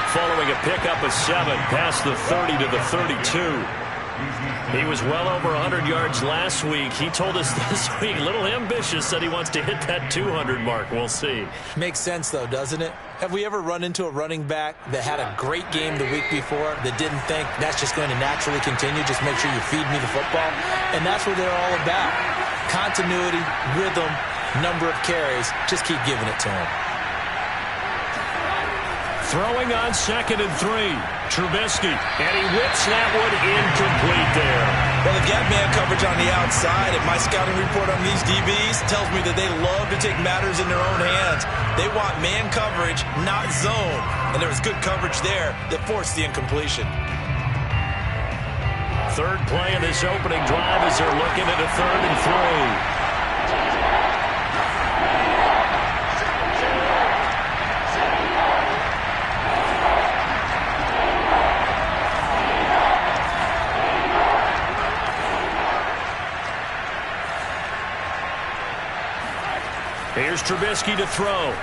up following a pickup of 7 past the 30 to the 32. He was well over 100 yards last week. He told us this week, a little ambitious, said he wants to hit that 200 mark. We'll see. Makes sense, though, doesn't it? Have we ever run into a running back that had a great game the week before that didn't think that's just going to naturally continue? Just make sure you feed me the football. And that's what they're all about. Continuity, rhythm, number of carries. Just keep giving it to him. Throwing on 2nd and 3. Trubisky, and he whips that one incomplete there. Well, they've got man coverage on the outside, and my scouting report on these DBs tells me that they love to take matters in their own hands. They want man coverage, not zone. And there was good coverage there that forced the incompletion. Third play of this opening drive as they're looking at a 3rd and 3. Here's Trubisky to throw.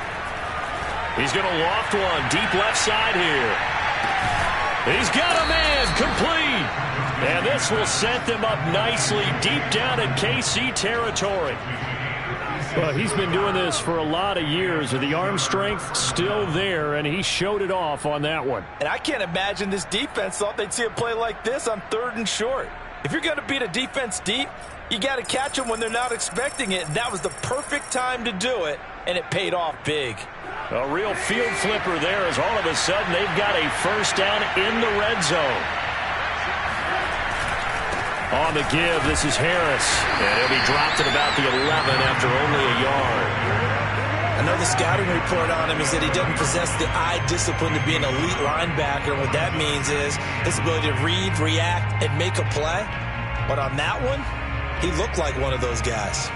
He's going to loft one deep left side here. He's got a man complete. And this will set them up nicely deep down in KC territory. Well, he's been doing this for a lot of years with the arm strength still there, and he showed it off on that one. And I can't imagine this defense thought they'd see a play like this on 3rd and short. If you're going to beat a defense deep, you got to catch them when they're not expecting it. That was the perfect time to do it, and it paid off big. A real field flipper there as all of a sudden they've got a first down in the red zone. On the give, this is Harris. And he'll be dropped at about the 11 after only a yard. I know the scouting report on him is that he doesn't possess the eye discipline to be an elite linebacker. And what that means is his ability to read, react, and make a play. But on that one, he looked like one of those guys.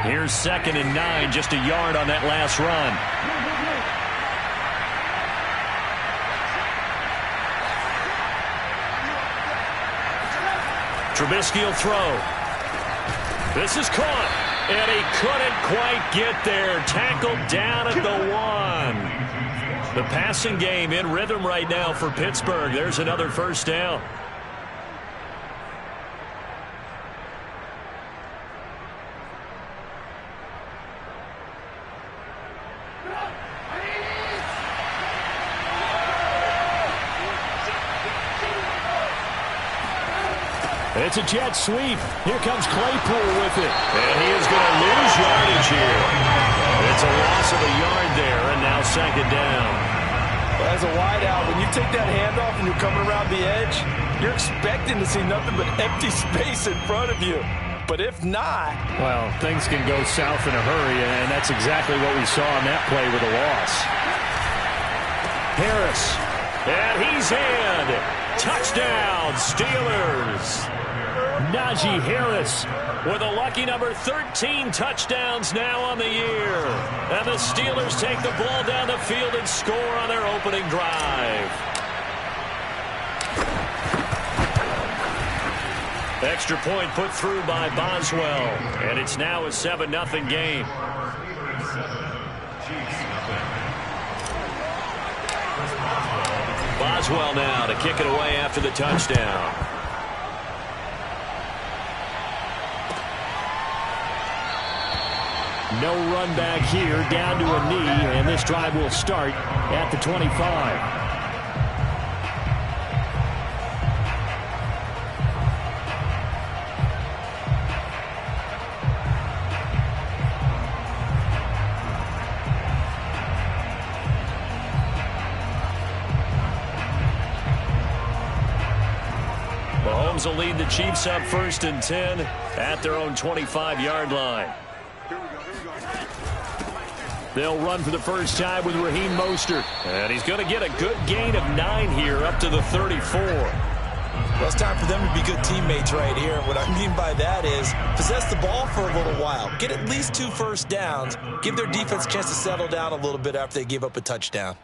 Here's 2nd and 9, just a yard on that last run. Trubisky will throw. This is caught, and he couldn't quite get there. Tackled down at the 1. The passing game in rhythm right now for Pittsburgh. There's another first down. It's a jet sweep. Here comes Claypool with it. And he is going to lose yardage here. It's a loss of a yard there, and now 2nd down. Well, as a wideout, when you take that handoff and you're coming around the edge, you're expecting to see nothing but empty space in front of you. But if not... well, things can go south in a hurry, and that's exactly what we saw on that play with a loss. Harris. And he's in. Touchdown, Steelers. Najee Harris with a lucky number 13 touchdowns now on the year. And the Steelers take the ball down the field and score on their opening drive. Extra point put through by Boswell. And it's now a 7-0 game. Boswell now to kick it away after the touchdown. No run back here, down to a knee, and this drive will start at the 25. Mahomes will lead the Chiefs up 1st and 10 at their own 25-yard line. They'll run for the first time with Raheem Mostert. And he's going to get a good gain of 9 here up to the 34. Well, it's time for them to be good teammates right here. What I mean by that is possess the ball for a little while. Get at least 2 first downs. Give their defense a chance to settle down a little bit after they give up a touchdown.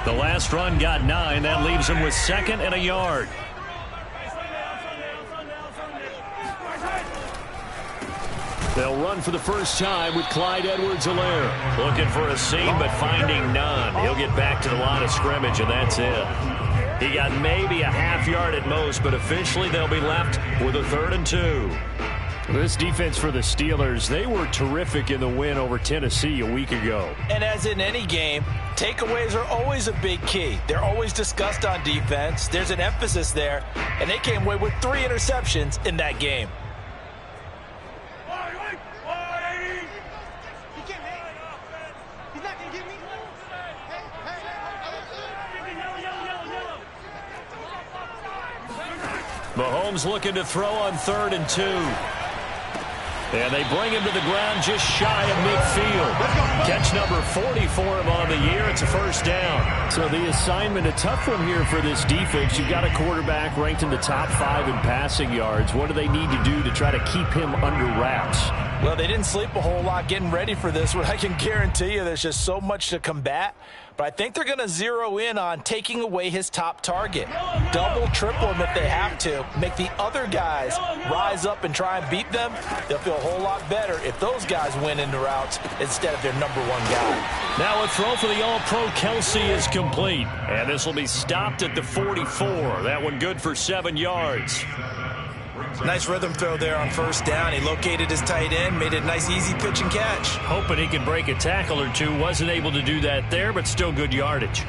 The last run got 9. That leaves him with 2nd and a yard. They'll run for the first time with Clyde Edwards-Helaire. Looking for a seam, but finding none. He'll get back to the line of scrimmage, and that's it. He got maybe a half yard at most, but officially they'll be left with a 3rd and 2. This defense for the Steelers, they were terrific in the win over Tennessee a week ago. And as in any game, takeaways are always a big key. They're always discussed on defense. There's an emphasis there, and they came away with 3 interceptions in that game. Mahomes looking to throw on 3rd and 2. And they bring him to the ground just shy of midfield. Catch number 40 for him on the year. It's a first down. So the assignment, a tough one here for this defense. You've got a quarterback ranked in the top 5 in passing yards. What do they need to do to try to keep him under wraps? Well, they didn't sleep a whole lot getting ready for this, but I can guarantee you there's just so much to combat. But I think they're going to zero in on taking away his top target. Double, triple him if they have to. Make the other guys rise up and try and beat them. They'll feel a whole lot better if those guys win in the routes instead of their number 1 guy. Now a throw for the All-Pro Kelsey is complete. And this will be stopped at the 44. That one good for 7 yards. Nice rhythm throw there on 1st down. He located his tight end, made it a nice easy pitch and catch. Hoping he could break a tackle or two. Wasn't able to do that there, but still good yardage.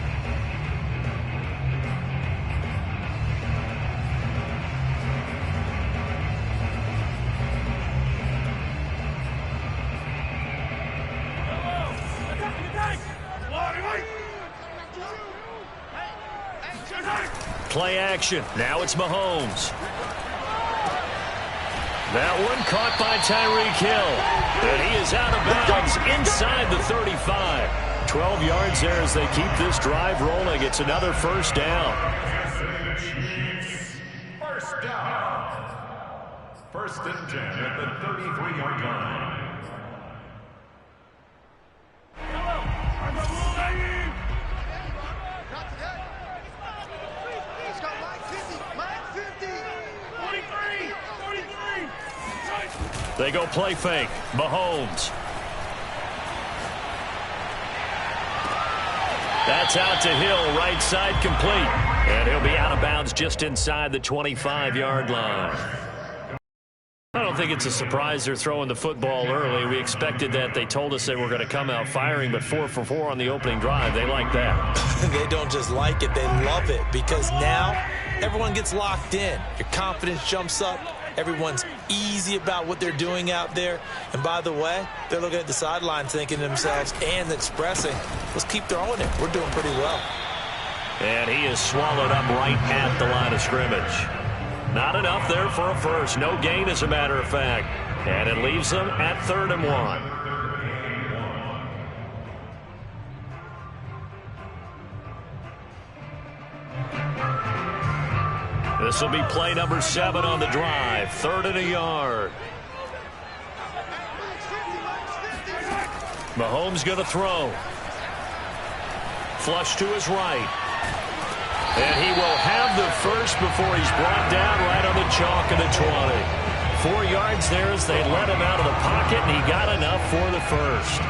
Play action. Now it's Mahomes. That one caught by Tyreek Hill. And he is out of bounds inside the 35. 12 yards there as they keep this drive rolling. It's another first down. First down. 1st and 10 at the 33-yard line. They go play fake. Mahomes. That's out to Hill, right side complete. And he'll be out of bounds just inside the 25-yard line. I don't think it's a surprise they're throwing the football early. We expected that. They told us they were going to come out firing, but 4 for 4 on the opening drive. They like that. They don't just like it, they love it, because now everyone gets locked in. Your confidence jumps up. Everyone's easy about what they're doing out there. And by the way, they're looking at the sideline thinking to themselves and expressing, let's keep throwing it. We're doing pretty well. And he is swallowed up right at the line of scrimmage. Not enough there for a first. No gain, as a matter of fact. And it leaves them at 3rd and 1. This will be play number 7 on the drive. 3rd and a yard. Mahomes going to throw. Flush to his right. And he will have the first before he's brought down right on the chalk of the 20. 4 yards there as they let him out of the pocket, and he got enough for the first.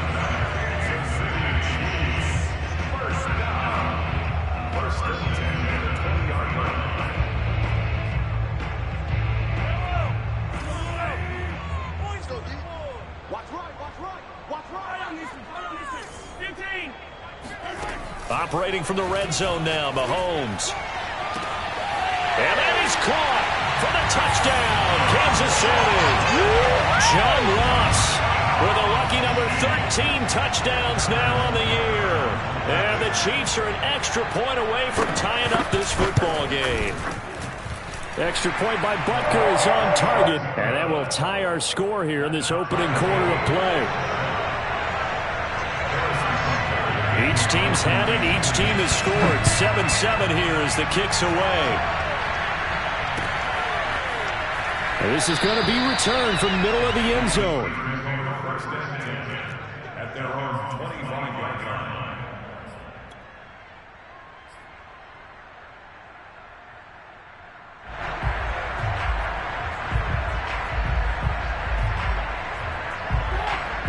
Operating from the red zone now, Mahomes. And then he's caught for the touchdown, Kansas City. John Ross with a lucky number 13 touchdowns now on the year. And the Chiefs are an extra point away from tying up this football game. Extra point by Butker is on target. And that will tie our score here in this opening quarter of play. Each team's had it. Each team has scored. 7-7 here as the kick's away. And this is going to be returned from the middle of the end zone. First and 10 at their own 25-yard line.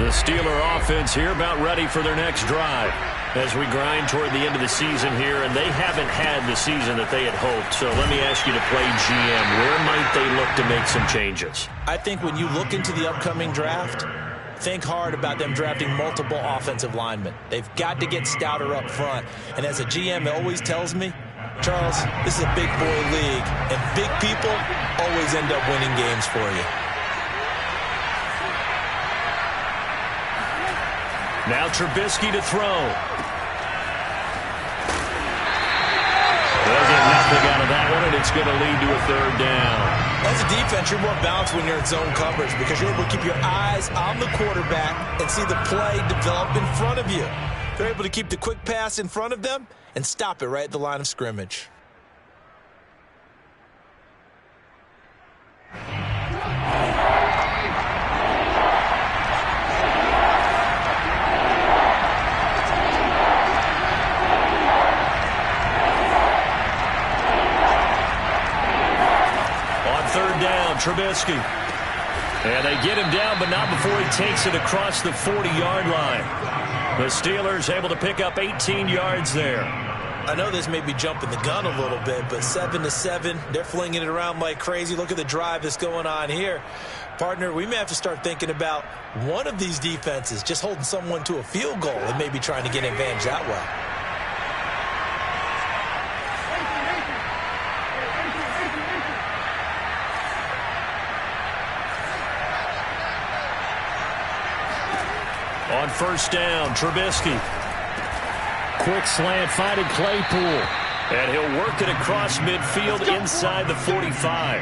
The Steeler offense here about ready for their next drive as we grind toward the end of the season here, and they haven't had the season that they had hoped. So let me ask you to play GM. Where might they look to make some changes? I think when you look into the upcoming draft, think hard about them drafting multiple offensive linemen. They've got to get stouter up front. And as a GM, it always tells me, Charles, this is a big boy league, and big people always end up winning games for you. Now Trubisky to throw. They'll get nothing out of that one, and it's going to lead to a third down. As a defense, you're more balanced when you're in zone coverage because you're able to keep your eyes on the quarterback and see the play develop in front of you. They're able to keep the quick pass in front of them and stop it right at the line of scrimmage. Trubisky. And they get him down, but not before he takes it across the 40-yard line. The Steelers able to pick up 18 yards there. I know this may be jumping the gun a little bit, but 7-7, they're flinging it around like crazy. Look at the drive that's going on here. Partner, we may have to start thinking about one of these defenses just holding someone to a field goal and maybe trying to get an advantage that way. On first down, Trubisky. Quick slant, finding Claypool. And he'll work it across midfield inside the 45.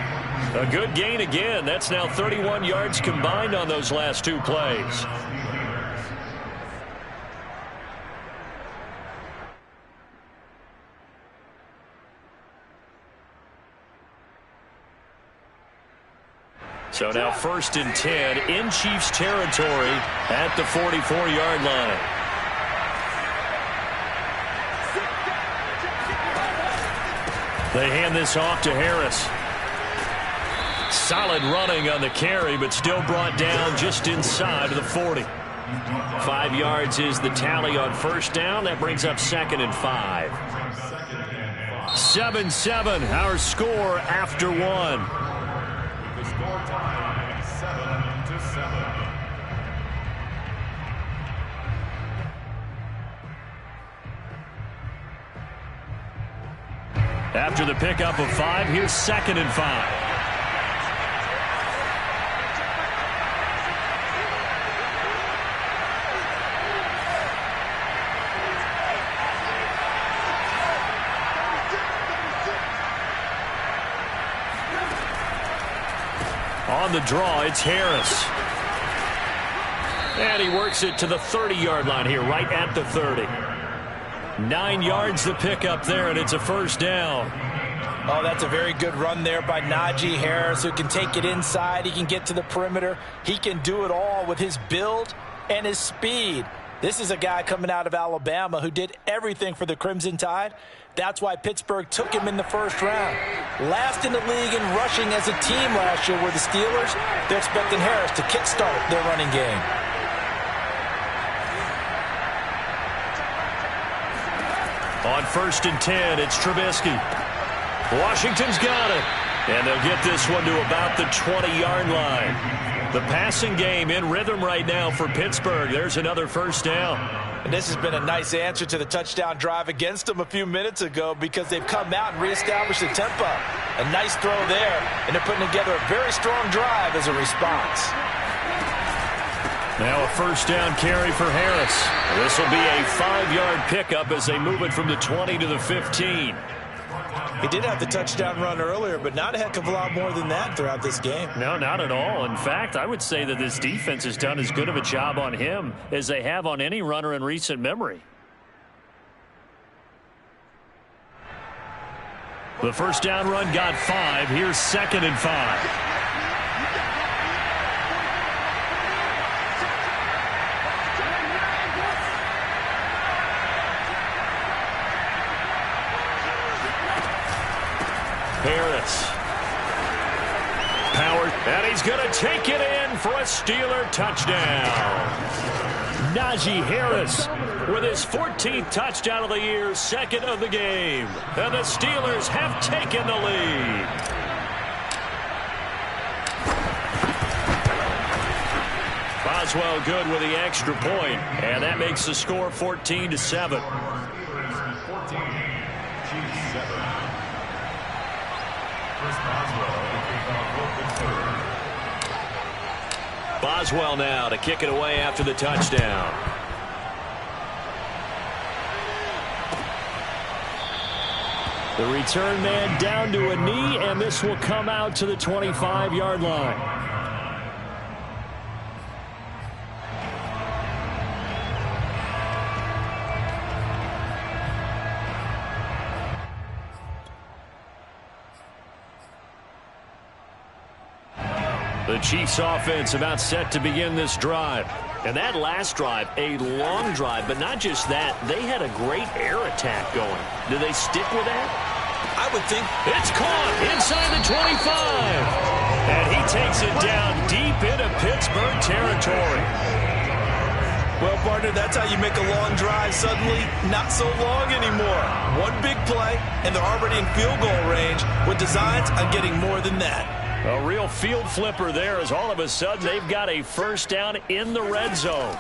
A good gain again. That's now 31 yards combined on those last two plays. So now 1st and 10 in Chiefs territory at the 44-yard line. They hand this off to Harris. Solid running on the carry, but still brought down just inside of the 40. 5 yards is the tally on first down. That brings up 2nd and 5. 7-7, our score after one. After the pickup of 5, here's 2nd and 5. On the draw, it's Harris. And he works it to the 30-yard line here, right at the 30. 9 yards the pickup there, and it's a first down. Oh, that's a very good run there by Najee Harris, who can take it inside. He can get to the perimeter. He can do it all with his build and his speed. This is a guy coming out of Alabama who did everything for the Crimson Tide. That's why Pittsburgh took him in the first round. Last in the league in rushing as a team last year were the Steelers. They're expecting Harris to kickstart their running game. On 1st and 10, it's Trubisky. Washington's got it. And they'll get this one to about the 20-yard line. The passing game in rhythm right now for Pittsburgh. There's another first down. And this has been a nice answer to the touchdown drive against them a few minutes ago because they've come out and reestablished the tempo. A nice throw there, and they're putting together a very strong drive as a response. Now a first down carry for Harris. This will be a 5-yard pickup as they move it from the 20 to the 15. He did have the touchdown run earlier, but not a heck of a lot more than that throughout this game. No, not at all. In fact, I would say that this defense has done as good of a job on him as they have on any runner in recent memory. The first down run got 5. Here's 2nd and 5. Harris. Power, and he He's going to take it in for a Steeler touchdown. Najee Harris with his 14th touchdown of the year, second of the game. And the Steelers have taken the lead. Boswell good with the extra point, and that makes the score 14-7. Boswell now to kick it away after the touchdown. The return man down to a knee, and this will come out to the 25-yard line. The Chiefs offense about set to begin this drive. And that last drive, a long drive, but not just that. They had a great air attack going. Do they stick with that? I would think. It's caught inside the 25. And he takes it down deep into Pittsburgh territory. Well, partner, that's how you make a long drive suddenly not so long anymore. One big play, and they're already in field goal range with designs on getting more than that. A real field flipper there as all of a sudden they've got a first down in the red zone.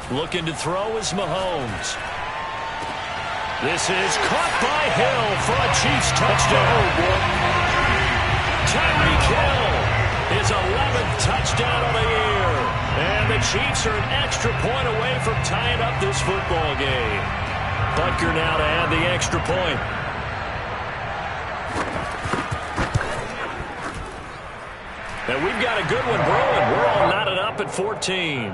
Looking to throw is Mahomes. This is caught by Hill for a Chiefs touchdown. Tyreek Hill, his 11th touchdown of the year. And the Chiefs are an extra point away from tying up this football game. Butker now to add the extra point. And we've got a good one brewing. We're all knotted up at 14.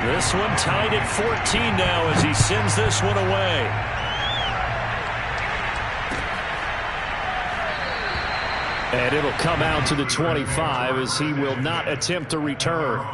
This one tied at 14 now as he sends this one away. And it'll come out to the 25 as he will not attempt to return.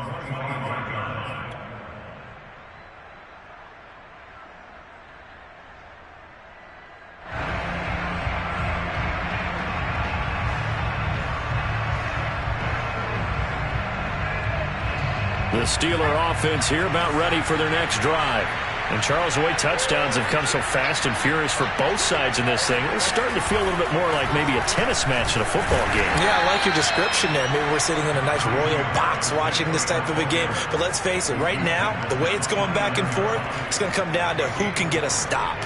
The Steeler offense here about ready for their next drive. And Charles, the way touchdowns have come so fast and furious for both sides in this thing, it's starting to feel a little bit more like maybe a tennis match in a football game. Yeah, I like your description there. Maybe we're sitting in a nice royal box watching this type of a game. But let's face it, right now, the way it's going back and forth, it's going to come down to who can get a stop.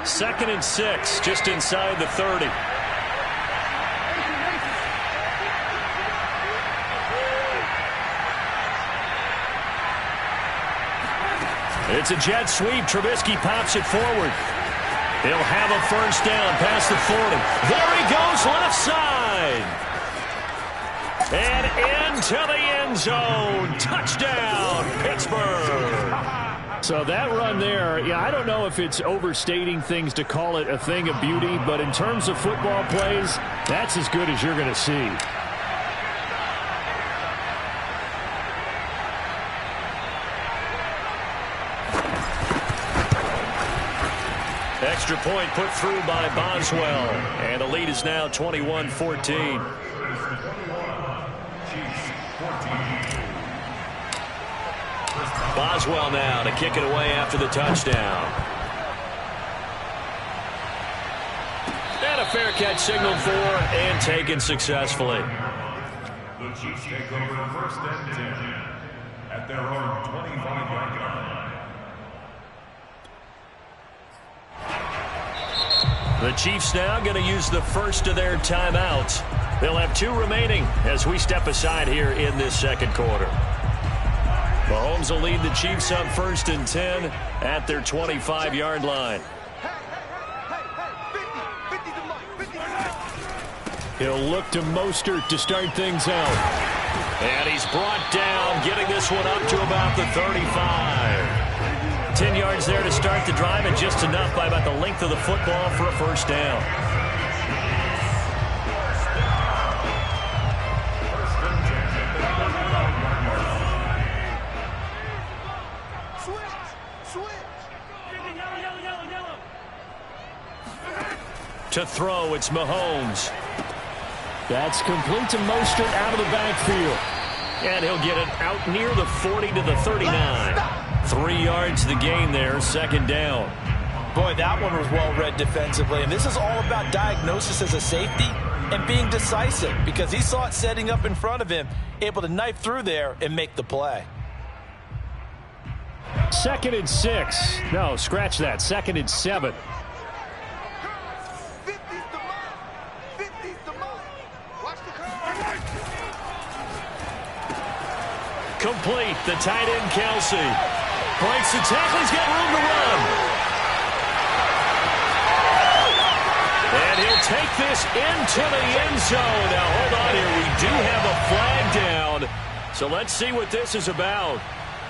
Second and 6, just inside the 30. It's a jet sweep. Trubisky pops it forward. He'll have a first down past the 40. There he goes, left side. And into the end zone. Touchdown, Pittsburgh. So that run there, yeah, I don't know if it's overstating things to call it a thing of beauty, but in terms of football plays, that's as good as you're going to see. Extra point put through by Boswell. And the lead is now 21-14. Boswell now to kick it away after the touchdown. And a fair catch signaled for and taken successfully. The Chiefs take over first and 10 at their own 25-yard line. The Chiefs now going to use the first of their timeouts. They'll have 2 remaining as we step aside here in this second quarter. Mahomes will lead the Chiefs on first and 10 at their 25-yard line. He'll look to Mostert to start things out. And he's brought down, getting this one up to about the 35. 10 yards there to start the drive, and just enough by about the length of the football for a first down. To throw, it's Mahomes. That's complete to Mostert out of the backfield. And he'll get it out near the 40 to the 39. 3 yards to the gain there, second down. Boy, that one was well read defensively. And this is all about diagnosis as a safety and being decisive, because he saw it setting up in front of him, able to knife through there and make the play. 2nd and 6. No, scratch that. 2nd and 7. Complete. The tight end, Kelsey. Breaks the tackle. He's got room to run. And he'll take this into the end zone. Now, hold on here. We do have a flag down. So let's see what this is about.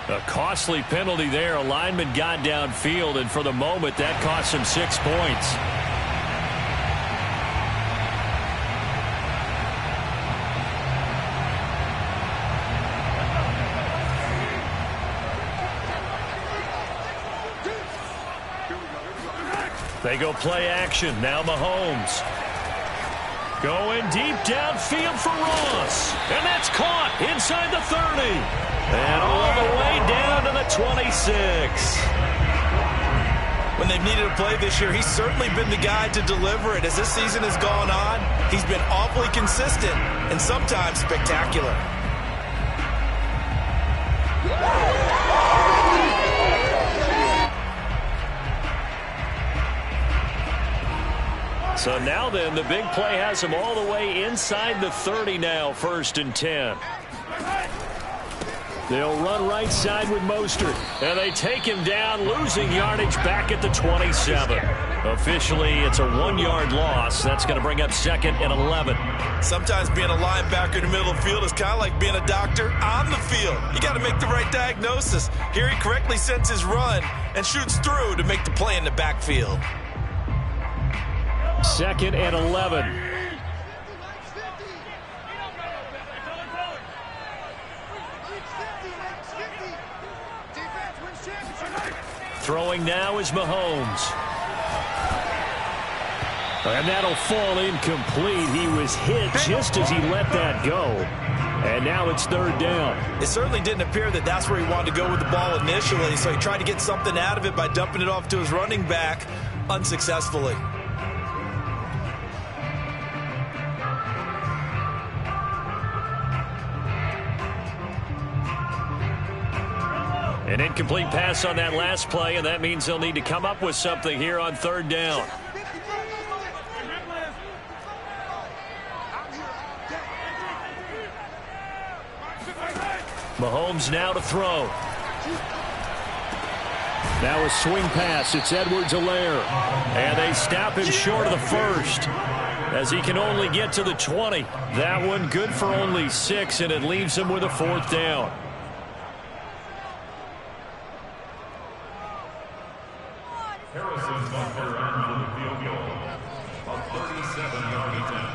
A costly penalty there. A lineman got downfield, and for the moment, that cost him 6 points. They go play action. Now Mahomes. Going deep downfield for Ross. And that's caught inside the 30. And all the way down to the 26. When they've needed a play this year, he's certainly been the guy to deliver it. As this season has gone on, he's been awfully consistent and sometimes spectacular. So now then, the big play has him all the way inside the 30 now, 1st and 10. They'll run right side with Mostert. And they take him down, losing yardage back at the 27. Officially, it's a 1-yard loss. That's going to bring up 2nd and 11. Sometimes being a linebacker in the middle of the field is kind of like being a doctor on the field. You got to make the right diagnosis. Here he correctly sends his run and shoots through to make the play in the backfield. 2nd and 11. Throwing now is Mahomes. And that'll fall incomplete. He was hit just as he let that go. And now it's 3rd down. It certainly didn't appear that that's where he wanted to go with the ball initially, so he tried to get something out of it by dumping it off to his running back unsuccessfully. An incomplete pass on that last play, and that means they'll need to come up with something here on 3rd down. Mahomes now to throw. Now a swing pass. It's Edwards-Helaire. And they stop him short of the 1st, as he can only get to the 20. That one good for only 6, and it leaves him with a 4th down. Harrison Butker on for the field goal. A 37-yard attempt.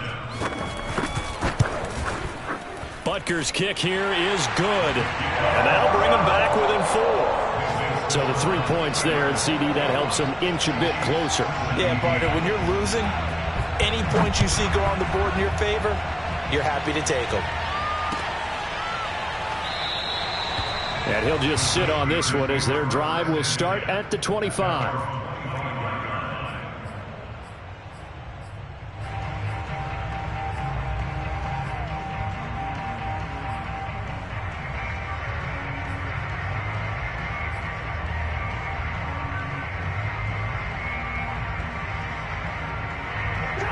Butker's kick here is good. And that'll bring him back within 4. So the 3 points there, and CD, that helps him inch a bit closer. Yeah, partner, when you're losing, any points you see go on the board in your favor, you're happy to take them. And he'll just sit on this one as their drive will start at the 25.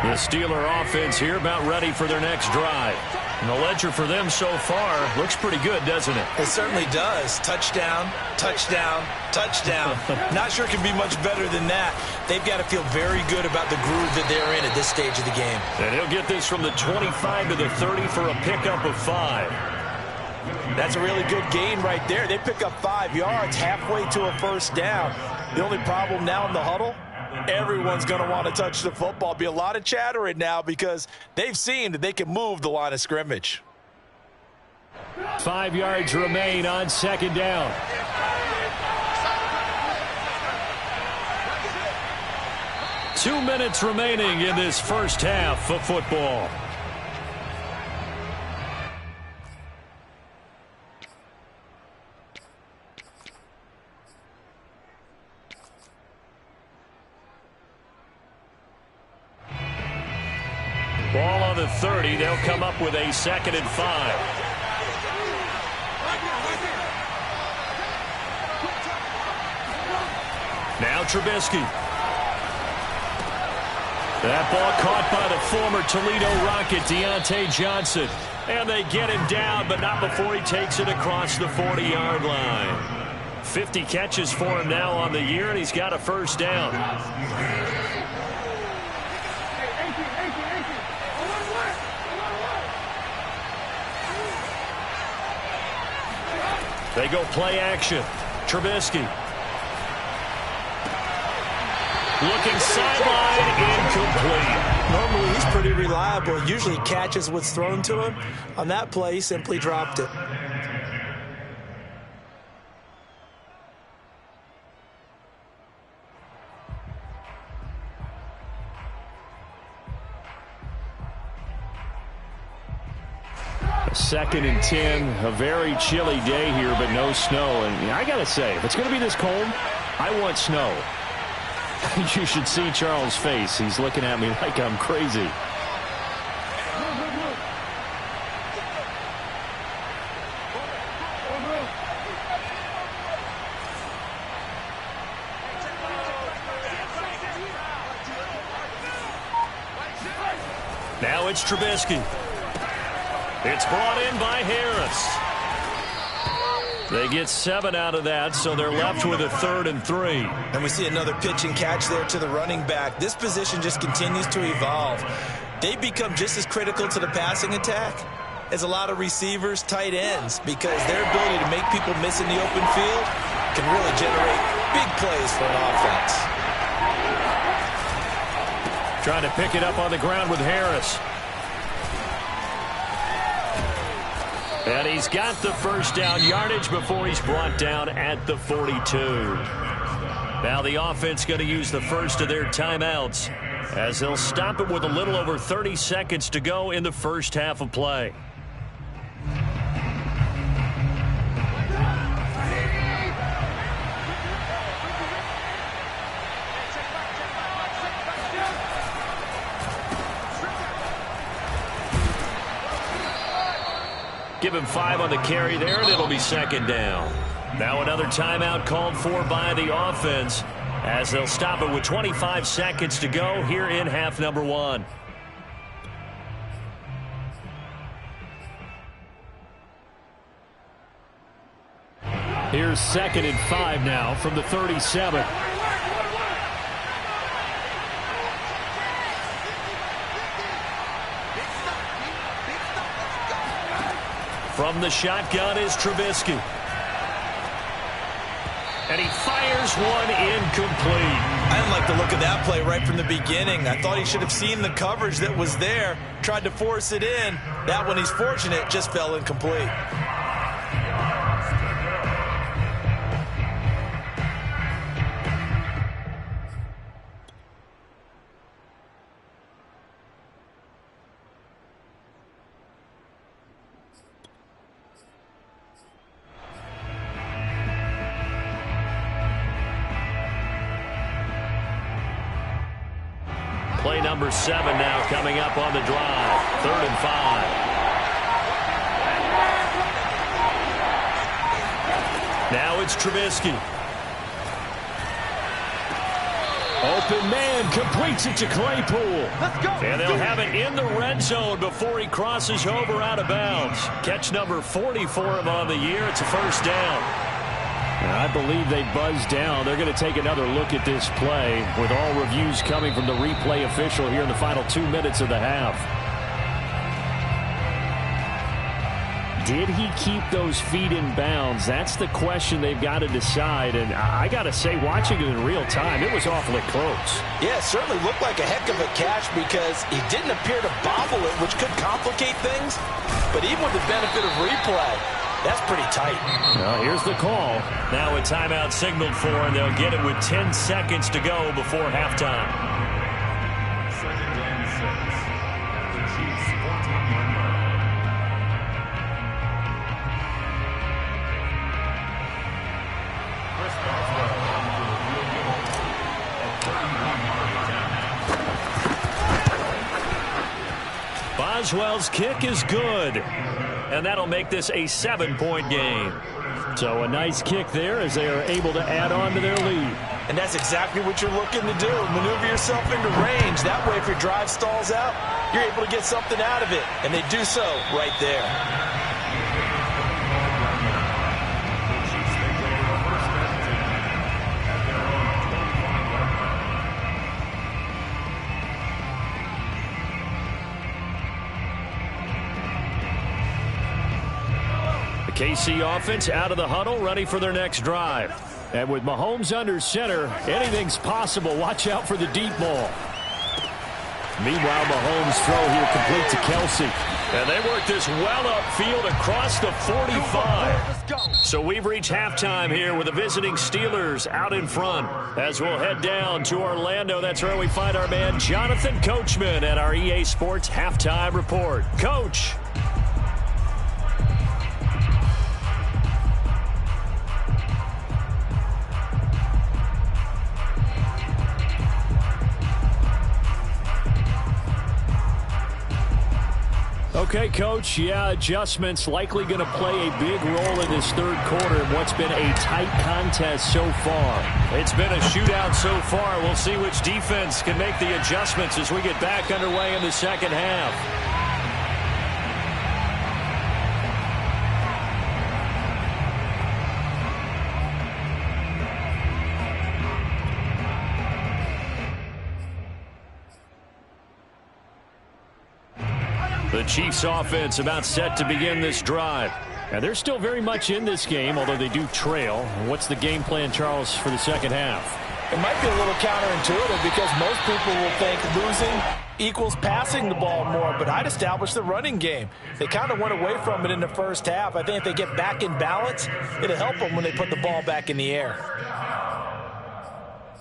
The Steeler offense here about ready for their next drive. And the ledger for them so far looks pretty good, doesn't it? It certainly does. Touchdown, touchdown, touchdown. Not sure it can be much better than that. They've got to feel very good about the groove that they're in at this stage of the game. And he'll get this from the 25 to the 30 for a pickup of 5. That's a really good gain right there. They pick up 5 yards halfway to a 1st down. The only problem now in the huddle, everyone's going to want to touch the football. Be a lot of chattering now because they've seen that they can move the line of scrimmage. 5 yards remain on 2nd down. 2 minutes remaining in this first half of football. Ball on the 30. They'll come up with a 2nd and 5. Now Trubisky. That ball caught by the former Toledo Rocket, Deontay Johnson. And they get him down, but not before he takes it across the 40-yard line. 50 catches for him now on the year, and he's got a first down. They go play action. Trubisky. Looking sideline, incomplete. Normally he's pretty reliable. Usually catches what's thrown to him. On that play, he simply dropped it. A 2nd and 10, a very chilly day here, but no snow. And I got to say, if it's going to be this cold, I want snow. You should see Charles' face. He's looking at me like I'm crazy. Now it's Trubisky. It's brought in by Harris. They get 7 out of that, so they're left with a 3rd and 3. And we see another pitch and catch there to the running back. This position just continues to evolve. They become just as critical to the passing attack as a lot of receivers, tight ends, because their ability to make people miss in the open field can really generate big plays for an offense. Trying to pick it up on the ground with Harris. And he's got the first down yardage before he's brought down at the 42. Now the offense going to use the first of their timeouts as they'll stop it with a little over 30 seconds to go in the first half of play. Give him 5 on the carry there, and it'll be 2nd down. Now another timeout called for by the offense as they'll stop it with 25 seconds to go here in half number 1. Here's 2nd and 5 now from the 37. From the shotgun is Trubisky. And he fires one incomplete. I didn't like the look of that play right from the beginning. I thought he should have seen the coverage that was there, tried to force it in. That one, he's fortunate, just fell incomplete. Play number 7 now coming up on the drive. 3rd and 5. Now it's Trubisky. Open man completes it to Claypool. Let's go. And they'll have it in the red zone before he crosses over out of bounds. Catch number 40 for him on the year. It's a first down. And I believe they buzzed down. They're going to take another look at this play with all reviews coming from the replay official here in the final 2 minutes of the half. Did he keep those feet in bounds? That's the question they've got to decide. And I got to say, watching it in real time, it was awfully close. Yeah, it certainly looked like a heck of a catch because he didn't appear to bobble it, which could complicate things. But even with the benefit of replay, that's pretty tight. Well, here's the call. Now a timeout signaled for, and they'll get it with 10 seconds to go before halftime. Boswell's kick is good. And that'll make this a 7-point game. So a nice kick there as they are able to add on to their lead. And that's exactly what you're looking to do. Maneuver yourself into range. That way, if your drive stalls out, you're able to get something out of it. And they do so right there. The KC offense out of the huddle, ready for their next drive. And with Mahomes under center, anything's possible. Watch out for the deep ball. Meanwhile, Mahomes' throw here complete to Kelsey. And they work this well upfield across the 45. So we've reached halftime here with the visiting Steelers out in front. As we'll head down to Orlando, that's where we find our man Jonathan Coachman at our EA Sports Halftime Report. Coach. Okay, Coach, yeah, adjustments likely going to play a big role in this third quarter in what's been a tight contest so far. It's been a shootout so far. We'll see which defense can make the adjustments as we get back underway in the second half. The Chiefs offense about set to begin this drive. And they're still very much in this game, although they do trail. What's the game plan, Charles, for the second half? It might be a little counterintuitive because most people will think losing equals passing the ball more, but I'd establish the running game. They kind of went away from it in the first half. I think if they get back in balance, it'll help them when they put the ball back in the air.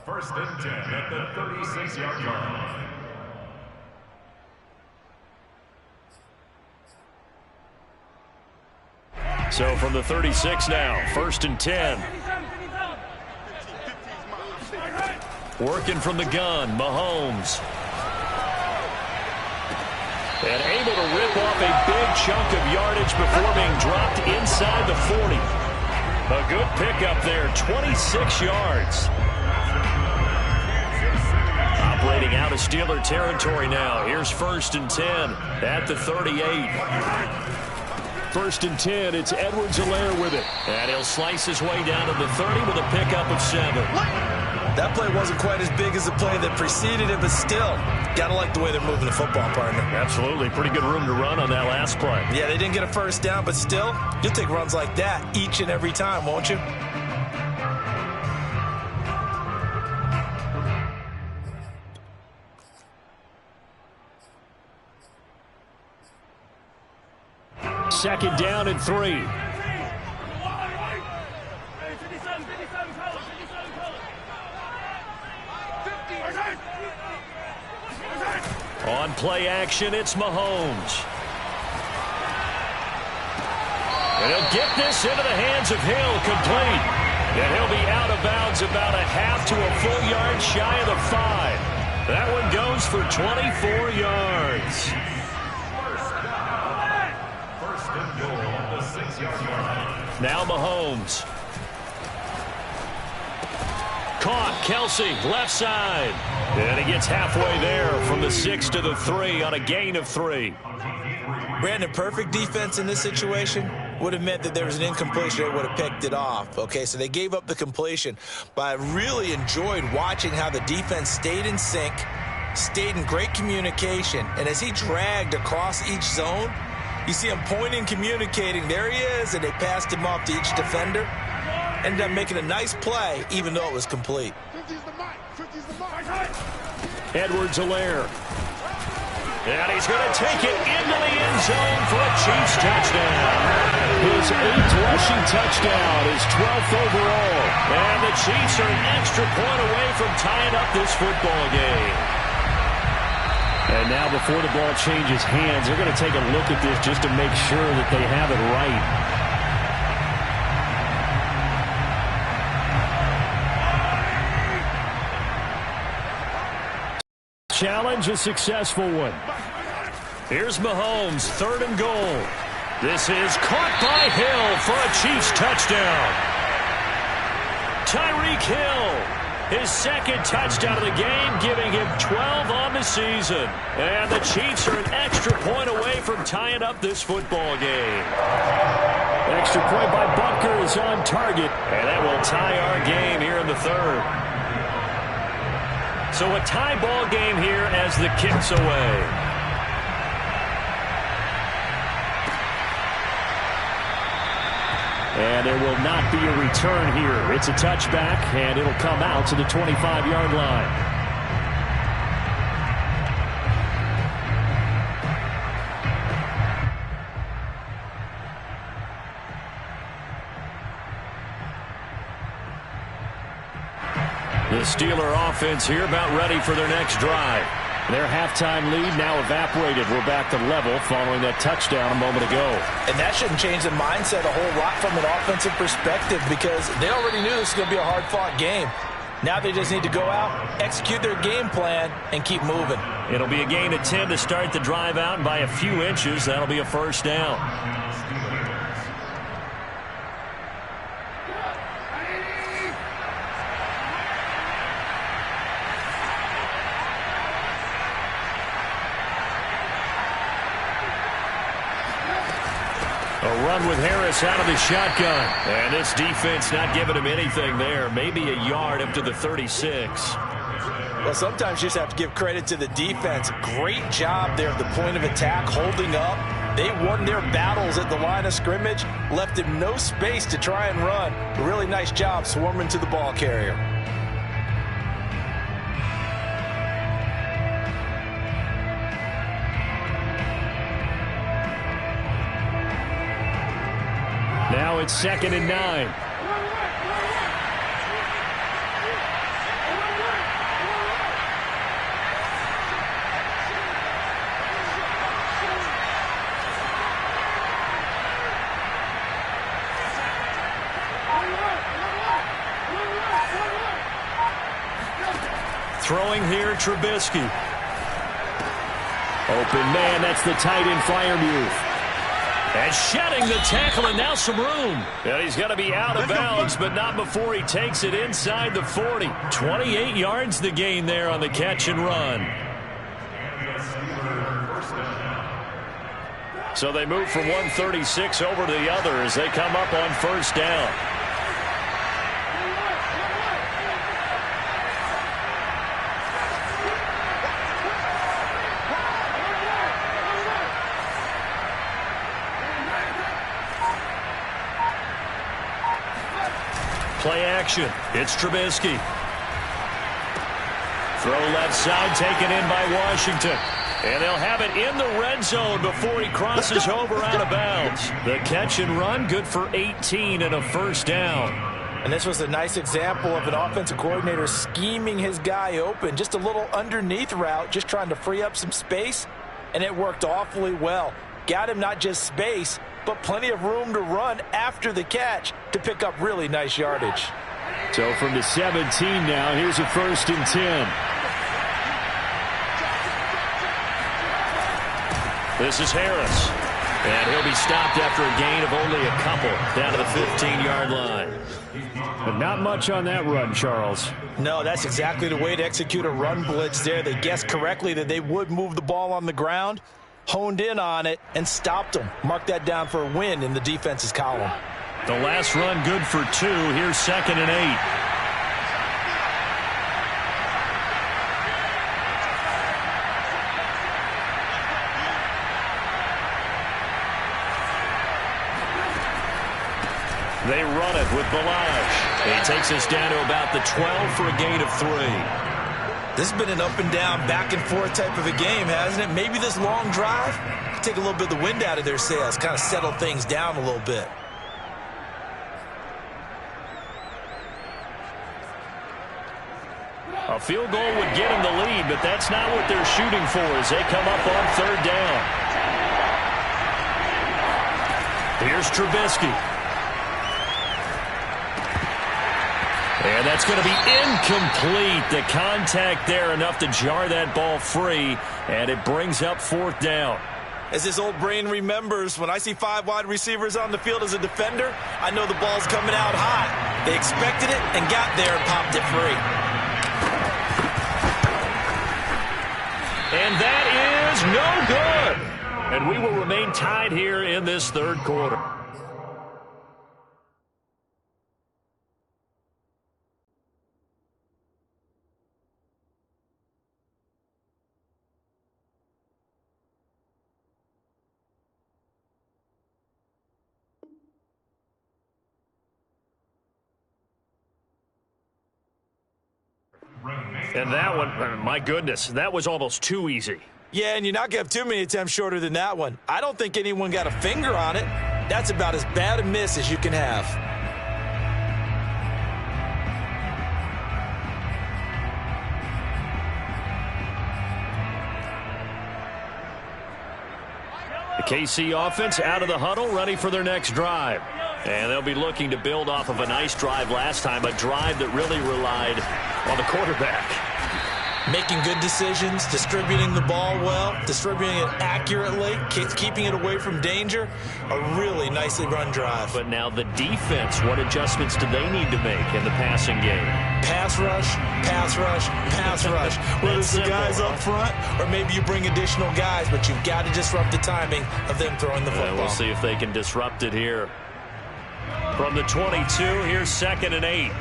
First and 10 at the 36-yard line. So from the 36 now, first and 10. Working from the gun, Mahomes. And able to rip off a big chunk of yardage before being dropped inside the 40. A good pickup there, 26 yards. Operating out of Steeler territory now. Here's first and 10 at the 38. First and 10, it's Edwards-Helaire with it. And he'll slice his way down to the 30 with a pickup of 7. That play wasn't quite as big as the play that preceded it, but still, got to like the way they're moving the football, partner. Absolutely. Pretty good room to run on that last play. Yeah, they didn't get a first down, but still, you'll take runs like that each and every time, won't you? Second down and 3. On play action, it's Mahomes. And he'll get this into the hands of Hill, complete. And he'll be out of bounds about a half to a full yard shy of the 5. That one goes for 24 yards. Now Mahomes. Caught, Kelsey, left side. And he gets halfway there from the 6 to the 3 on a gain of 3. Brandon, perfect defense in this situation would have meant that there was an incompletion. They would have picked it off. Okay, so they gave up the completion. But I really enjoyed watching how the defense stayed in sync, stayed in great communication. And as he dragged across each zone, you see him pointing, communicating. There he is, and they passed him off to each defender. Ended up making a nice play, even though it was complete. Edwards-Helaire. And he's going to take it into the end zone for a Chiefs touchdown. His 8th rushing touchdown, his 12th overall. And the Chiefs are an extra point away from tying up this football game. And now before the ball changes hands, they're going to take a look at this just to make sure that they have it right. Challenge, a successful one. Here's Mahomes, 3rd and goal. This is caught by Hill for a Chiefs touchdown. Tyreek Hill, his 2nd touchdown of the game, giving him 12 on the season. And the Chiefs are an extra point away from tying up this football game. Extra point by Butker is on target. And that will tie our game here in the 3rd. So a tie ball game here as the kick's away. And there will not be a return here. It's a touchback, and it'll come out to the 25-yard line. The Steeler offense here about ready for their next drive. Their halftime lead now evaporated. We're back to level following that touchdown a moment ago. And that shouldn't change the mindset a whole lot from an offensive perspective because they already knew this was going to be a hard-fought game. Now they just need to go out, execute their game plan, and keep moving. It'll be a gain of 10 to start the drive out, and by a few inches, that'll be a 1st down. A run with Harris out of the shotgun. And this defense not giving him anything there. Maybe a yard up to the 36. Well, sometimes you just have to give credit to the defense. Great job there at the point of attack, holding up. They won their battles at the line of scrimmage, left him no space to try and run. A really nice job swarming to the ball carrier. Now it's 2nd and 9. Throwing here, Trubisky. Open man, that's the tight end Freiermuth. And shedding the tackle, and now some room. And he's going to be out of bounds, but not before he takes it inside the 40. 28 yards the gain there on the catch and run. So they move from 136 over to the other as they come up on 1st down. Play action. It's Trubisky. Throw left side taken in by Washington. And they'll have it in the red zone before he crosses over out of bounds. The catch and run good for 18 and a 1st down. And this was a nice example of an offensive coordinator scheming his guy open. Just a little underneath route, just trying to free up some space. And it worked awfully well. Got him not just space, but plenty of room to run after the catch to pick up really nice yardage. So from the 17 now, here's a 1st and 10. This is Harris. And he'll be stopped after a gain of only a couple down to the 15-yard line. But not much on that run, Charles. No, that's exactly the way to execute a run blitz there. They guessed correctly that they would move the ball on the ground, honed in on it, and stopped them. Mark that down for a win in the defense's column. The last run good for 2. Here's 2nd and 8. They run it with Balaj. He takes us down to about the 12 for a gain of 3. This has been an up-and-down, back-and-forth type of a game, hasn't it? Maybe this long drive could take a little bit of the wind out of their sails, kind of settle things down a little bit. A field goal would get them the lead, but that's not what they're shooting for as they come up on 3rd down. Here's Trubisky. And that's going to be incomplete. The contact there enough to jar that ball free, and it brings up 4th down. As this old brain remembers, when I see 5 wide receivers on the field as a defender, I know the ball's coming out hot. They expected it and got there and popped it free. And that is no good. And we will remain tied here in this third quarter. And that one, my goodness, that was almost too easy. Yeah, and you're not going to have too many attempts shorter than that one. I don't think anyone got a finger on it. That's about as bad a miss as you can have. The KC offense out of the huddle, ready for their next drive. And they'll be looking to build off of a nice drive last time, a drive that really relied on the quarterback. Making good decisions, distributing the ball well, distributing it accurately, keeping it away from danger. A really nicely run drive. But now the defense, what adjustments do they need to make in the passing game? Pass rush, pass rush, pass rush. Whether it's the guys up front or maybe you bring additional guys, but you've got to disrupt the timing of them throwing the football. We'll see if they can disrupt it here. From the 22, here's 2nd and 8.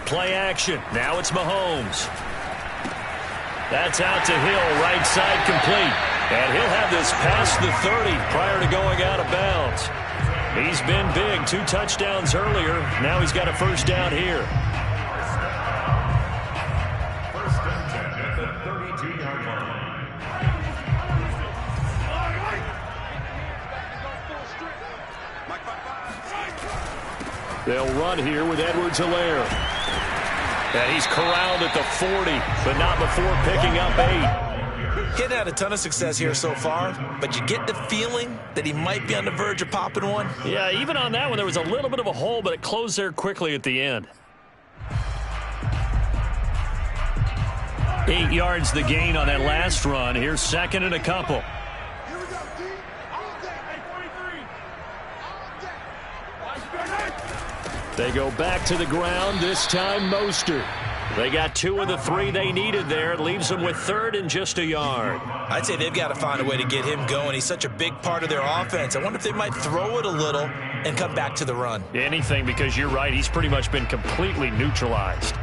Play action. Now it's Mahomes. That's out to Hill, right side complete. And he'll have this past the 30 prior to going out of bounds. He's been big, 2 touchdowns earlier. Now he's got a first down here. First and 10 at the 32-yard line. They'll run here with Edwards-Helaire. And he's corralled at the 40, but not before picking up 8. He hadn't had a ton of success here so far, but you get the feeling that he might be on the verge of popping one. Yeah, even on that one, there was a little bit of a hole, but it closed there quickly at the end. 8 yards the gain on that last run. Here's 2nd and a couple. They go back to the ground, this time Mostert. They got 2 of the 3 they needed there. It leaves them with 3rd and just a yard. I'd say they've got to find a way to get him going. He's such a big part of their offense. I wonder if they might throw it a little and come back to the run. Anything, because you're right. He's pretty much been completely neutralized.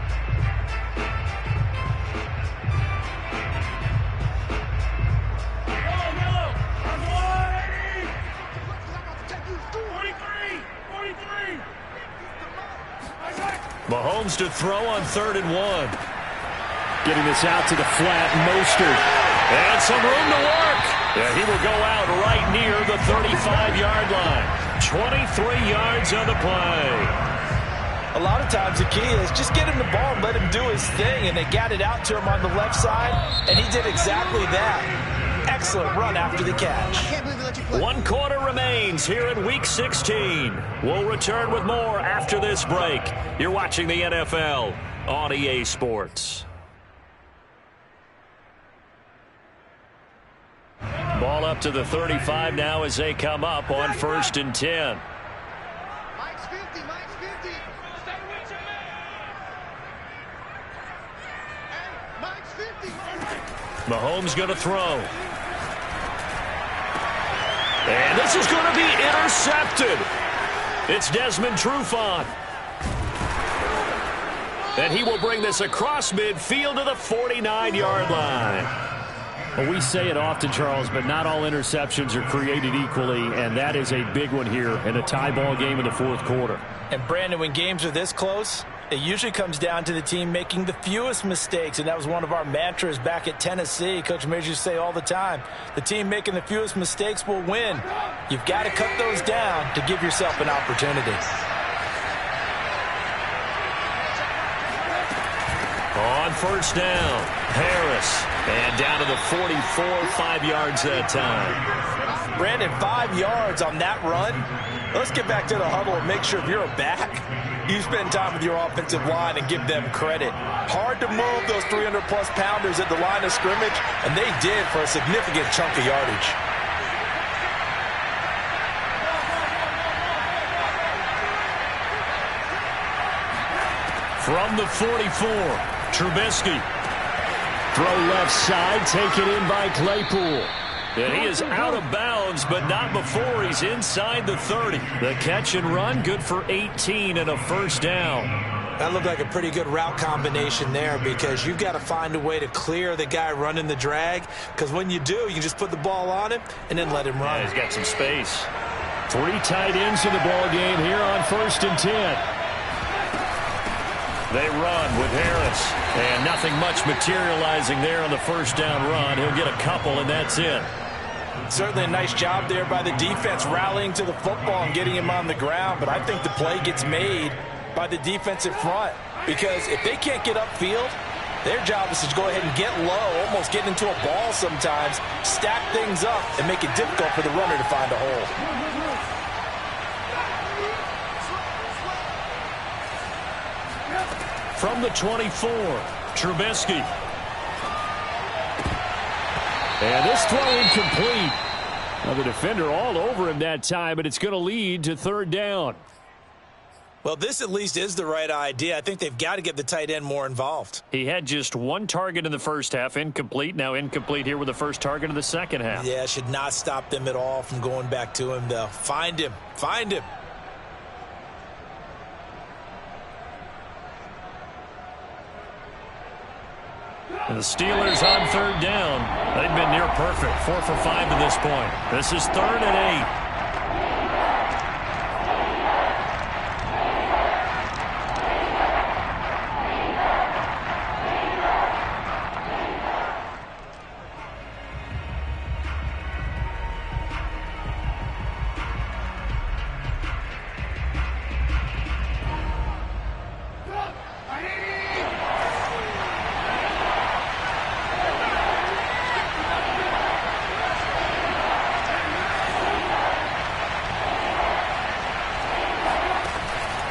Mahomes to throw on 3rd and 1. Getting this out to the flat, Mostert. And some room to work. And he will go out right near the 35-yard line. 23 yards on the play. A lot of times the key is just get him the ball and let him do his thing. And they got it out to him on the left side, and he did exactly that. Excellent run after the catch. 1 quarter remains here in Week 16. We'll return with more after this break. You're watching the NFL on EA Sports. Ball up to the 35 now as they come up on 1st and 10. Mike's 50, Mike's 50. Stay with your man. Hey, Mike's 50. Mahomes going to throw. And this is going to be intercepted. It's Desmond Trufant. And he will bring this across midfield to the 49-yard line. Well, we say it often, Charles, but not all interceptions are created equally, and that is a big one here in a tie ball game in the 4th quarter. And, Brandon, when games are this close, it usually comes down to the team making the fewest mistakes, and that was one of our mantras back at Tennessee. Coach Mears used to say all the time, the team making the fewest mistakes will win. You've got to cut those down to give yourself an opportunity. On 1st down, Harris. And down to the 44, 5 yards that time. Brandon, 5 yards on that run. Let's get back to the huddle and make sure if you're a back, you spend time with your offensive line and give them credit. Hard to move those 300-plus pounders at the line of scrimmage, and they did for a significant chunk of yardage. From the 44, Trubisky. Throw left side, taken in by Claypool. And he is out of bounds, but not before he's inside the 30. The catch and run, good for 18 and a first down. That looked like a pretty good route combination there, because you've got to find a way to clear the guy running the drag, because when you do, you can just put the ball on him and then let him run. Yeah, he's got some space. 3 tight ends in the ball game here on 1st and 10. They run with Harris, and nothing much materializing there on the first down run. He'll get a couple, and that's it. Certainly a nice job there by the defense rallying to the football and getting him on the ground, but I think the play gets made by the defensive front, because if they can't get upfield, their job is to go ahead and get low, almost get into a ball sometimes, stack things up, and make it difficult for the runner to find a hole. From the 24, Trubisky. And this throw incomplete. Now the defender all over him that time, but it's going to lead to 3rd down. Well, this at least is the right idea. I think they've got to get the tight end more involved. He had just 1 target in the first half, incomplete. Now incomplete here with the first target of the second half. Yeah, should not stop them at all from going back to him, though. Find him. Find him. And the Steelers on 3rd down. They've been near perfect. 4 for 5 to this point. This is 3rd and 8.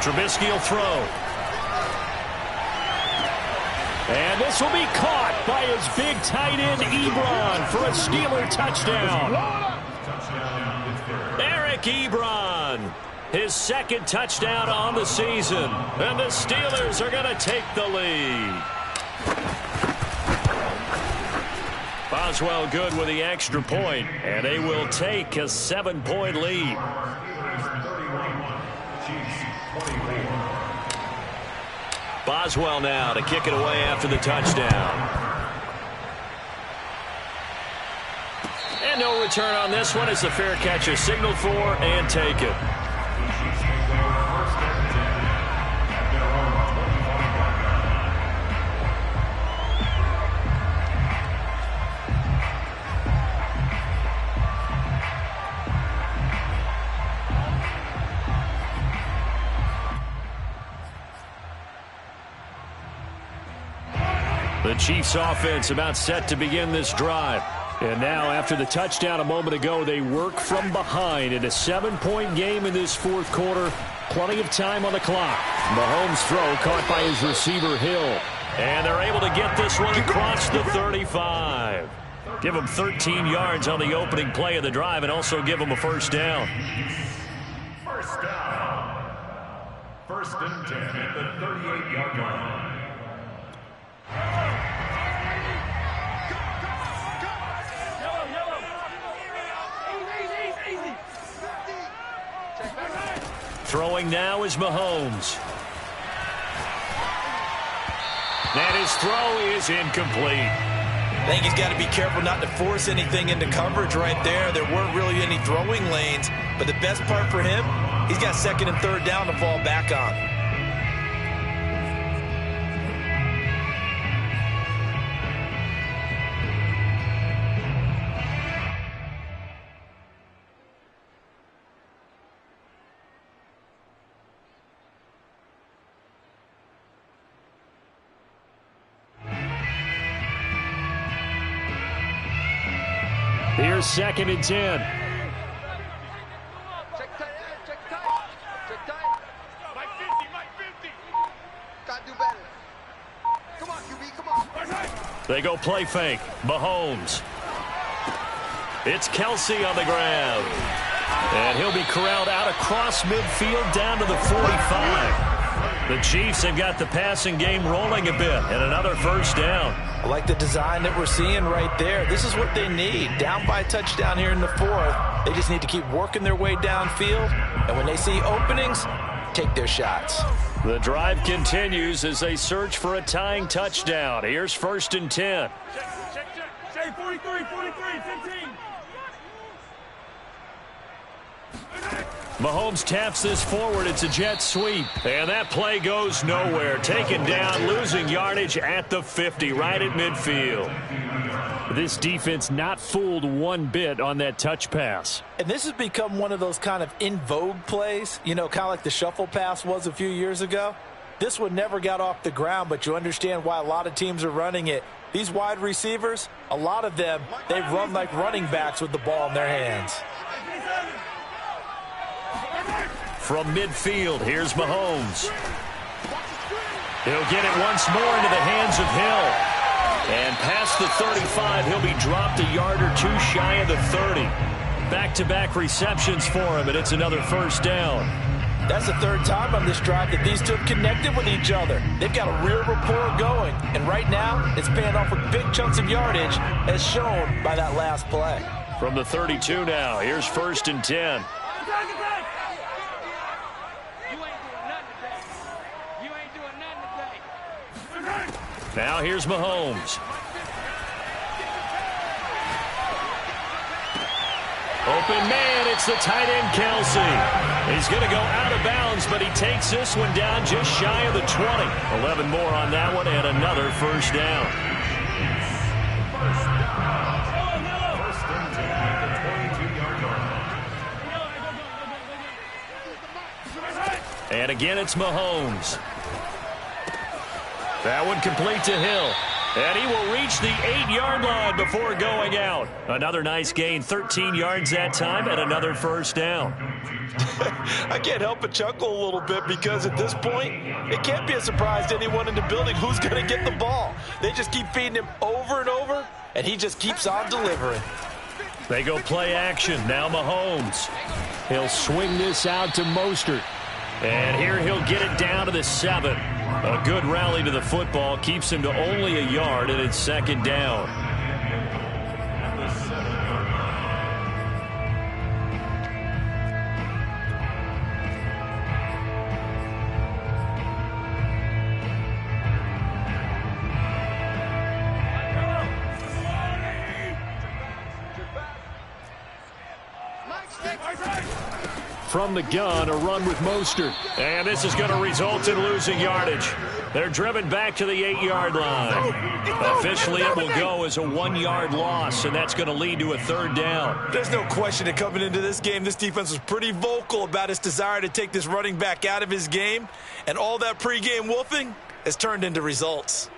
Trubisky will throw. And this will be caught by his big tight end, Ebron, for a Steeler touchdown. Eric Ebron, his 2nd touchdown on the season. And the Steelers are going to take the lead. Boswell good with the extra point, and they will take a 7-point lead. Boswell now to kick it away after the touchdown. And no return on this one as the fair catch is signaled for and taken. The Chiefs offense about set to begin this drive. And now after the touchdown a moment ago, they work from behind in a 7-point game in this 4th quarter. Plenty of time on the clock. Mahomes' throw caught by his receiver Hill. And they're able to get this one across the 35. Give them 13 yards on the opening play of the drive and also give them a first down. First down. 1st and 10 at the 38-yard line. Throwing now is Mahomes. And his throw is incomplete. I think he's got to be careful not to force anything into coverage right there. There weren't really any throwing lanes, but the best part for him, he's got 2nd and 3rd down to fall back on. Here's 2nd and 10. Check tight end, check tight. Check tight. Mike 50, Mike 50. They go play fake. Mahomes. It's Kelsey on the grab. And he'll be corralled out across midfield down to the 45. The Chiefs have got the passing game rolling a bit, and another first down. I like the design that we're seeing right there. This is what they need. Down by a touchdown here in the fourth. They just need to keep working their way downfield. And when they see openings, take their shots. The drive continues as they search for a tying touchdown. Here's 1st and 10. Say 43, 15. Mahomes taps this forward. It's a jet sweep. And that play goes nowhere. Taken down, losing yardage at the 50, right at midfield. This defense not fooled one bit on that touch pass. And this has become one of those kind of in vogue plays, you know, kind of like the shuffle pass was a few years ago. This one never got off the ground, but you understand why a lot of teams are running it. These wide receivers, a lot of them, they run like running backs with the ball in their hands. From midfield, here's Mahomes. He'll get it once more into the hands of Hill. And past the 35, he'll be dropped a yard or two shy of the 30. Back-to-back receptions for him, and it's another first down. That's the third time on this drive that these two have connected with each other. They've got a real rapport going. And right now, it's paying off with big chunks of yardage, as shown by that last play. From the 32 now, here's 1st and 10. Now here's Mahomes. Open man, it's the tight end Kelsey. He's going to go out of bounds, but he takes this one down just shy of the 20. 11 more on that one and another first down. And again, it's Mahomes. That one complete to Hill. And he will reach the 8-yard line before going out. Another nice gain, 13 yards that time, and another first down. I can't help but chuckle a little bit because at this point, it can't be a surprise to anyone in the building who's going to get the ball. They just keep feeding him over and over, and he just keeps on delivering. They go play action. Now Mahomes. He'll swing this out to Mostert. And here he'll get it down to the 7. A good rally to the football keeps him to only a yard, and it's second down. From the gun, a run with Mostert. And this is going to result in losing yardage. They're driven back to the 8-yard line. Officially, it will go as a 1-yard loss, and that's going to lead to a third down. There's no question that coming into this game, this defense was pretty vocal about its desire to take this running back out of his game, and all that pregame wolfing has turned into results.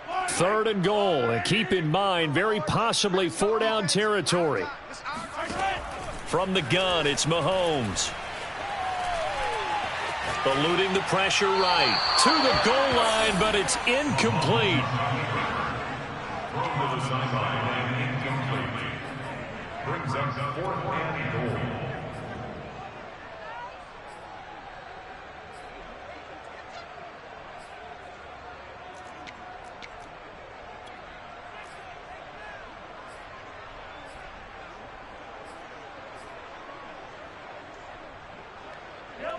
3rd and goal, and keep in mind, very possibly 4-down territory. From the gun, it's Mahomes. Eluding the pressure right. To the goal line, but it's incomplete. Thrown to the sideline and incomplete. Brings up 4th and goal.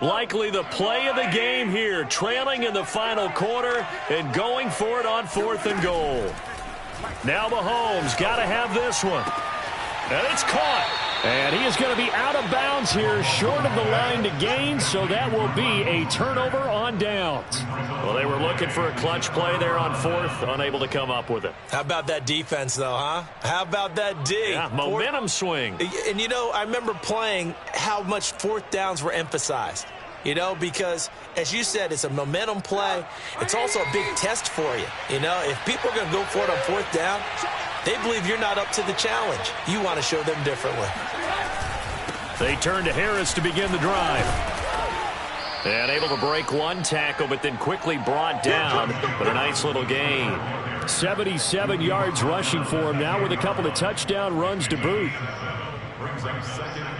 Likely the play of the game here, trailing in the final quarter and going for it on 4th and goal. Now Mahomes got to have this one. And it's caught. And he is going to be out of bounds here, short of the line to gain, so that will be a turnover on downs. Well, they were looking for a clutch play there on 4th, unable to come up with it. How about that defense, though, huh? How about that D? Yeah, momentum swing. And, you know, I remember playing how much 4th downs were emphasized. You know, because, as you said, it's a momentum play. It's also a big test for you. You know, if people are going to go for it on 4th down, they believe you're not up to the challenge. You want to show them differently. They turn to Harris to begin the drive. And able to break one tackle, but then quickly brought down. But a nice little gain. 77 yards rushing for him now with a couple of touchdown runs to boot. Brings up 2nd and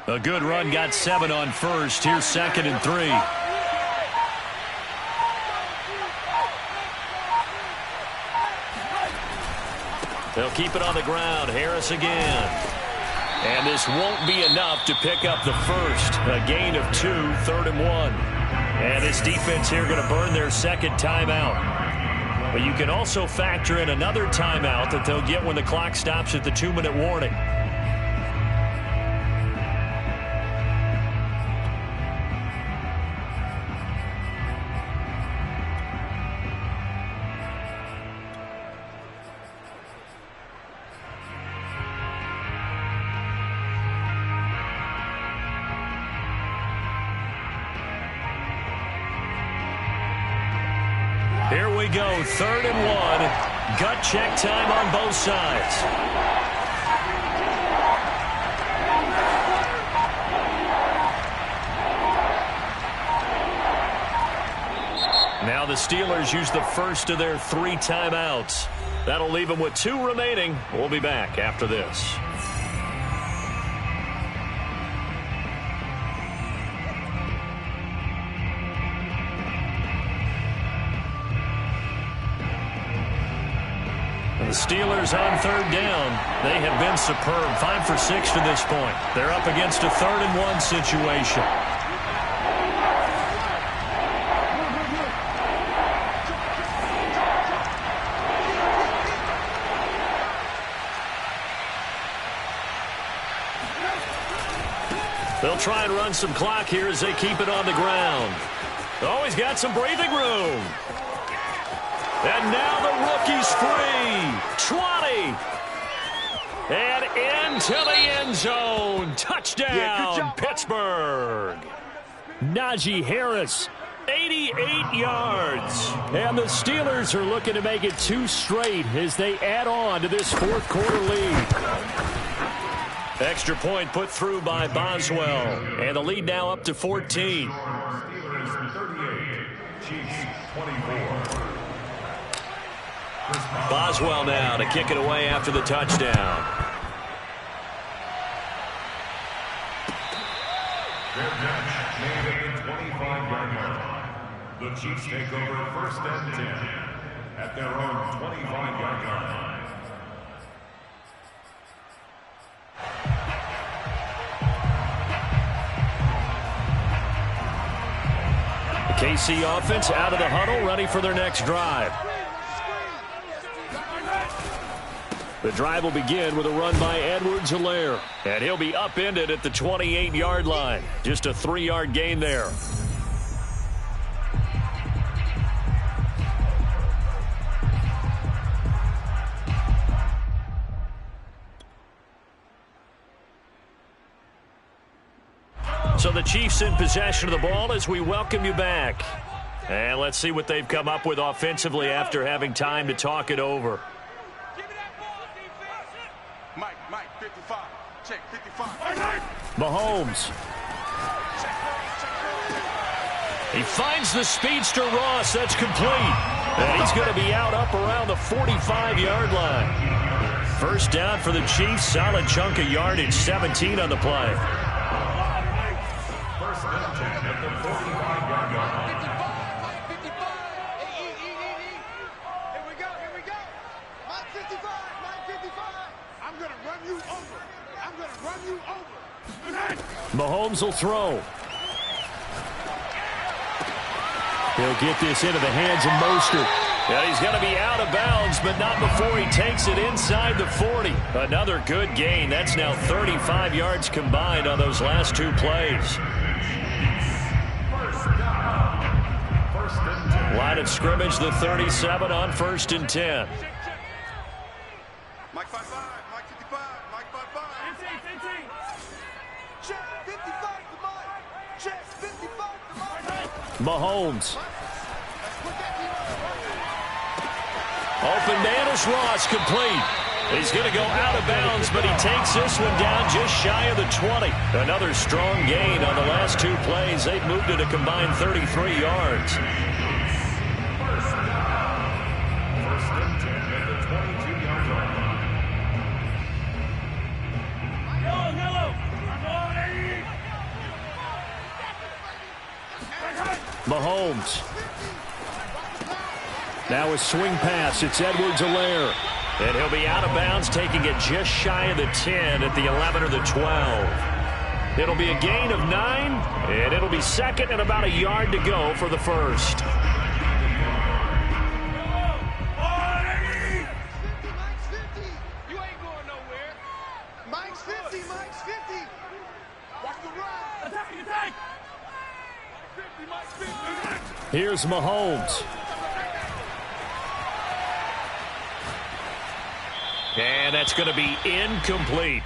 3. A good run, got 7 on first. Here's 2nd and 3. They'll keep it on the ground. Harris again. And this won't be enough to pick up the first. A gain of 2, 3rd and 1. And this defense here going to burn their 2nd timeout. But you can also factor in another timeout that they'll get when the clock stops at the 2-minute warning. Here we go, 3rd and 1. Gut check time on both sides. Now the Steelers use the first of their 3 timeouts. That'll leave them with 2 remaining. We'll be back after this. The Steelers on 3rd down. They have been superb. 5 for 6 to this point. They're up against a 3rd and 1 situation. They'll try and run some clock here as they keep it on the ground. Oh, he's got some breathing room. And now the rookie's free. 20. And into the end zone. Touchdown, Pittsburgh. Najee Harris, 88 yards. And the Steelers are looking to make it 2 straight as they add on to this 4th quarter lead. Extra point put through by Boswell. And the lead now up to 14. Steelers 38, Chiefs 24. Boswell now to kick it away after the touchdown. Their catch made at the 25-yard line. The Chiefs take over 1st and 10 at their own 25-yard line. The KC offense out of the huddle, ready for their next drive. The drive will begin with a run by Edwards-Helaire. And he'll be upended at the 28-yard line. Just a 3-yard gain there. So the Chiefs in possession of the ball as we welcome you back. And let's see what they've come up with offensively after having time to talk it over. Mike, 55. Check, 55. Mahomes. He finds the speedster Ross. That's complete. And he's going to be out up around the 45-yard line. First down for the Chiefs. Solid chunk of yardage. 17 on the play. First and 10 at the 45-yard line. 55. Here we go. Mike 55. I'm going to run you over. Mahomes will throw. He'll get this into the hands of Mostert. And he's going to be out of bounds, but not before he takes it inside the 40. Another good gain. That's now 35 yards combined on those last 2 plays. Line of scrimmage, the 37 on 1st and 10. Mike 55, Mike 55, Mike 55. 15. Check 55 to Mike. Check 55 to Mike. Mahomes. Open man is Ross, complete. He's going to go out of bounds, but he takes this one down just shy of the 20. Another strong gain on the last two plays. They've moved it a combined 33 yards. First and 10 at the 22-yard line. Mahomes. Now a swing pass. It's Edwards-Helaire. And he'll be out of bounds, taking it just shy of the 10 at the 11 or the 12. It'll be a gain of 9, and it'll be second and about a yard to go for the first. Mike's 50, Mike's 50. Watch the run. Attack. Mike's 50. Here's Mahomes. And that's going to be incomplete.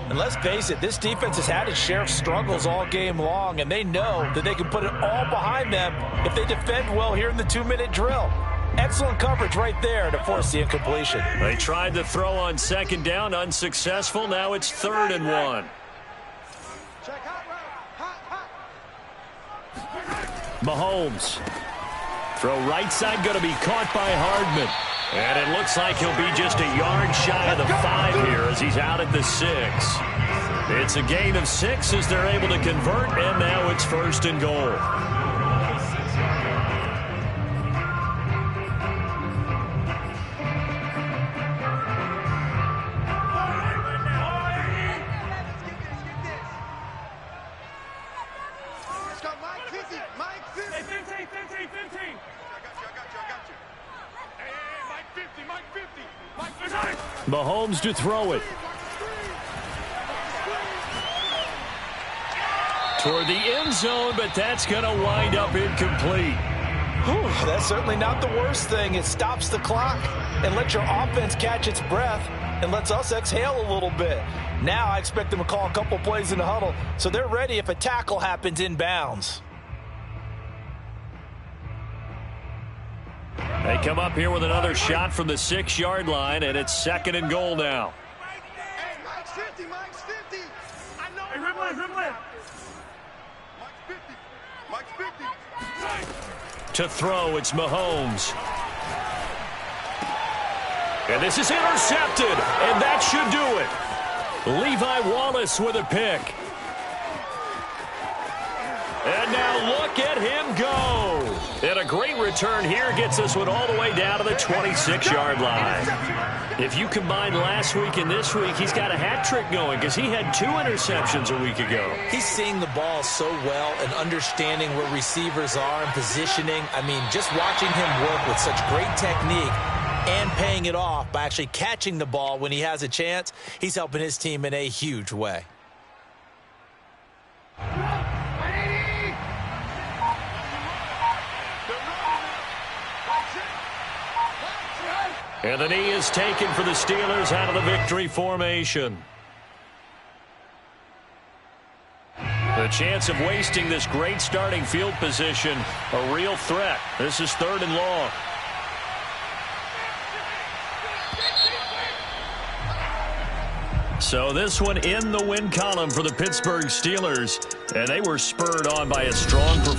And let's face it, this defense has had its share of struggles all game long, and they know that they can put it all behind them if they defend well here in the 2-minute drill. Excellent coverage right there to force the incompletion. They tried to throw on second down, unsuccessful. Now it's 3rd and 1. Check hot. Mahomes. Throw right side, going to be caught by Hardman. And it looks like he'll be just a yard shy of the 5 here as he's out at the 6. It's a gain of 6 as they're able to convert, and now it's 1st and goal. Let's go, Mike 50. Mike 50. Hey, 15. I got you. Hey, Mike 50. Mahomes to throw it. Toward the end zone, but that's going to wind up incomplete. Whew, that's certainly not the worst thing. It stops the clock and lets your offense catch its breath and lets us exhale a little bit. Now I expect them to call a couple plays in the huddle so they're ready if a tackle happens inbounds. They come up here with another shot from the 6-yard line, and it's 2nd and goal now. Hey, Mike's 50. Mike's 50. I know. Hey, Rimland. Mike's 50. To throw, it's Mahomes. And this is intercepted, and that should do it. Levi Wallace with a pick. And now look at him go. And a great return here gets this one all the way down to the 26-yard line. If you combine last week and this week, he's got a hat trick going because he had 2 interceptions a week ago. He's seeing the ball so well and understanding where receivers are and positioning. I mean, just watching him work with such great technique and paying it off by actually catching the ball when he has a chance, he's helping his team in a huge way. And the knee is taken for the Steelers out of the victory formation. The chance of wasting this great starting field position, a real threat. This is 3rd and long. So this one in the win column for the Pittsburgh Steelers, and they were spurred on by a strong performance.